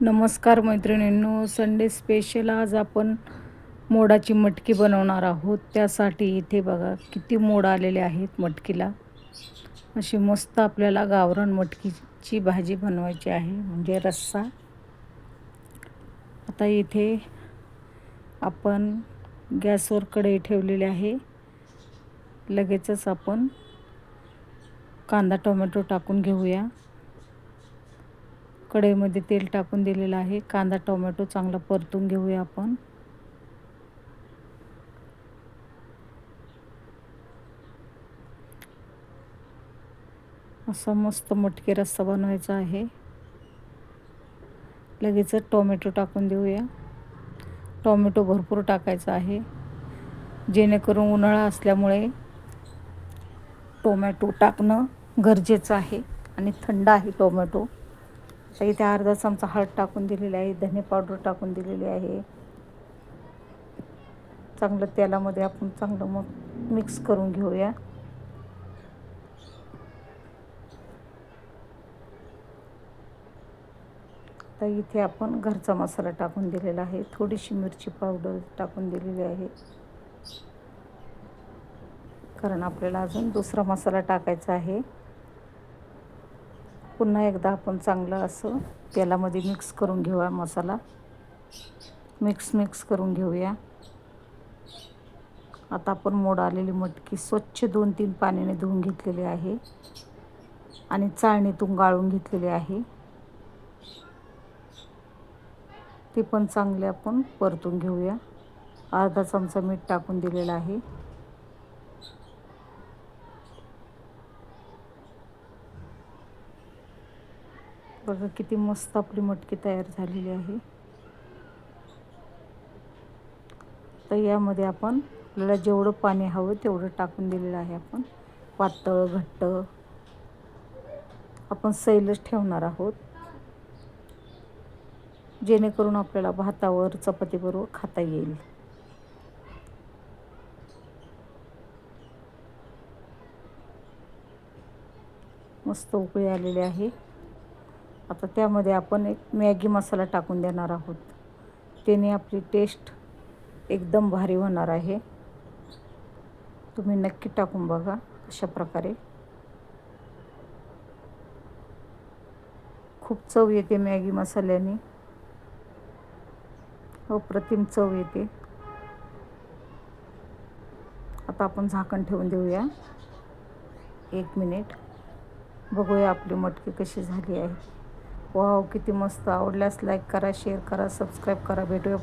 नमस्कार मैत्रिणींनो, Sunday special आज आपण मोडाची मटकी बनवणार आहोत. त्यासाठी इथे बघा किती मोड आलेले आहेत मटकीला. अशी मस्त आपल्याला गावरान मटकीची भाजी बनवायची आहे, म्हणजे रस्सा. आता इथे आपण गॅसवर कढई ठेवलेली आहे. लगेचच आपण कांदा टोमॅटो टाकून घेऊया. कढईमध्ये तेल टाकून दिलेलं आहे. कांदा टोमॅटो चांगला परतून घेऊया आपण. असा मस्त मटकी रस्सा बनवायचा आहे. लगेचच टोमॅटो टाकून देऊया. टोमॅटो भरपूर टाकायचा आहे, जेणेकरून उन्हाळा असल्यामुळे टोमॅटो टाकणं गरजेचं आहे आणि थंड आहे टोमॅटो. तर इथे अर्धा चमचा हळद टाकून दिलेली आहे, धने पावडर टाकून दिलेली आहे. चांगलं तेलामध्ये आपण चांगलं मग मिक्स करून घेऊया. तर इथे आपण घरचा मसाला टाकून दिलेला आहे. थोडीशी मिरची पावडर टाकून दिलेली आहे, कारण आपल्याला अजून दुसरा मसाला टाकायचा आहे. पुन्हा एकदा आपण चांगलं असं तेलामध्ये मिक्स करून घेऊया. मसाला मिक्स करून घेऊया. आता आपण मोड आलेली मटकी स्वच्छ 2-3 पाण्याने धुवून घेतलेली आहे आणि चाळणीतून गाळून घेतलेली आहे. ती पण चांगली आपण परतून घेऊया. अर्धा चमचा मीठ टाकून दिलेलं आहे. बघा किती मस्त आपली मटकी तयार झालेली आहे. तर यामध्ये आपण आपल्याला जेवढं पाणी हवं तेवढं टाकून दिलेलं आहे. आपण पातळ घट्ट आपण सैलच ठेवणार आहोत, जेणेकरून आपल्याला भातावर चपातीबरोबर खाता येईल. मस्त उकळी आलेली आहे. आता त्यामध्ये आपण एक मॅगी मसाला टाकून देणार आहोत. त्याने आपली टेस्ट एकदम भारी होणार आहे. तुम्ही नक्की टाकून बघा. अशा प्रकारे खूप चव येते मॅगी मसाल्याने, अप्रतिम चव येते. आता आपण झाकण ठेवून देऊया 1 मिनिट. बघूया आपली मटकी कशी झाली आहे. वाव, किती मस्त. आवडल्यास लाईक करा, शेअर करा, सबस्क्राईब करा. भेटूया